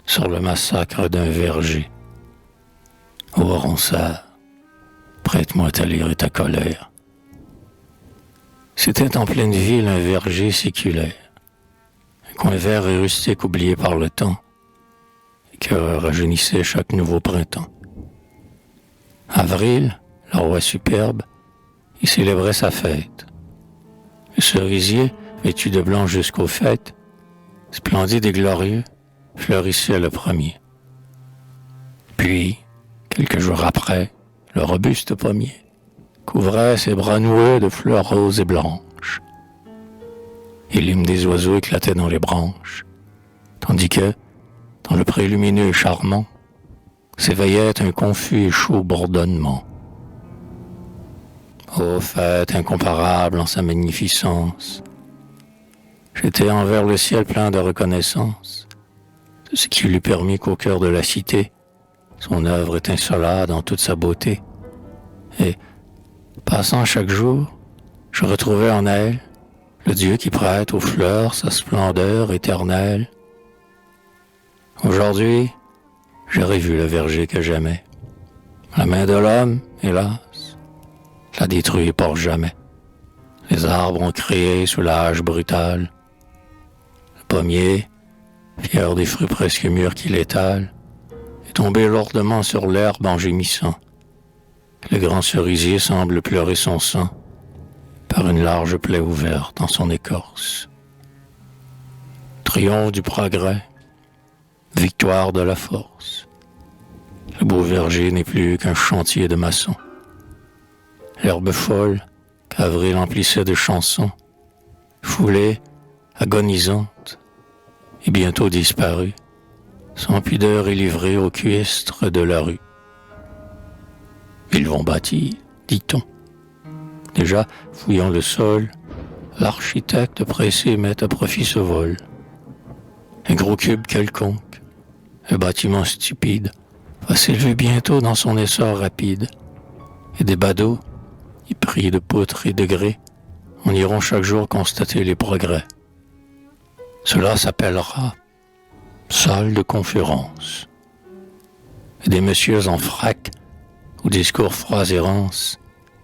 sur le massacre d'un verger. Ô Ronsard, prête-moi ta lyre et ta colère. C'était en pleine ville un verger séculaire, un coin vert et rustique oublié par le temps, et que rajeunissait chaque nouveau printemps. Avril, le roi superbe, y célébrait sa fête. Le cerisier, vêtu de blanc jusqu'aux fêtes, splendide et glorieux, fleurissait le premier. Puis, quelques jours après, le robuste pommier couvrait ses bras noueux de fleurs roses et blanches. Et l'hymne des oiseaux éclatait dans les branches, tandis que, dans le pré lumineux et charmant, s'éveillait un confus et chaud bourdonnement. Ô fête incomparable en sa magnificence, j'étais envers le ciel plein de reconnaissance, de ce qui lui permit qu'au cœur de la cité, son œuvre étincelât dans toute sa beauté. Et, passant chaque jour, je retrouvais en elle le Dieu qui prête aux fleurs sa splendeur éternelle. Aujourd'hui, j'ai revu le verger que j'aimais. La main de l'homme, hélas, l'a détruit pour jamais. Les arbres ont créé sous l'âge brutal. Le pommier, fier des fruits presque mûrs qu'il étale, est tombé lourdement sur l'herbe en gémissant. Le grand cerisier semble pleurer son sang par une large plaie ouverte dans son écorce. Triomphe du progrès, victoire de la force. Le beau verger n'est plus qu'un chantier de maçons. L'herbe folle qu'Avril emplissait de chansons, foulée, agonisante, et bientôt disparue, sans pudeur et livrée aux cuistres de la rue. Ils vont bâtir, dit-on. Déjà, fouillant le sol, l'architecte pressé met à profit ce vol. Un gros cube quelconque, un bâtiment stupide, va s'élever bientôt dans son essor rapide. Et des badauds, épris de poutres et de grès, en iront chaque jour constater les progrès. Cela s'appellera salle de conférence. Et des messieurs en frac, aux discours froids et rances,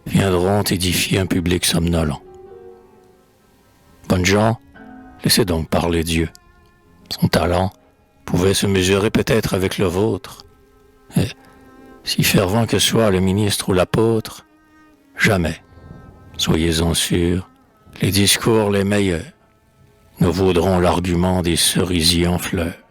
viendront édifier un public somnolent. Bonnes gens, laissez donc parler Dieu. Son talent pouvait se mesurer peut-être avec le vôtre. Et, si fervent que soit le ministre ou l'apôtre, jamais, soyez-en sûrs, les discours les meilleurs ne vaudront l'argument des cerisiers en fleurs.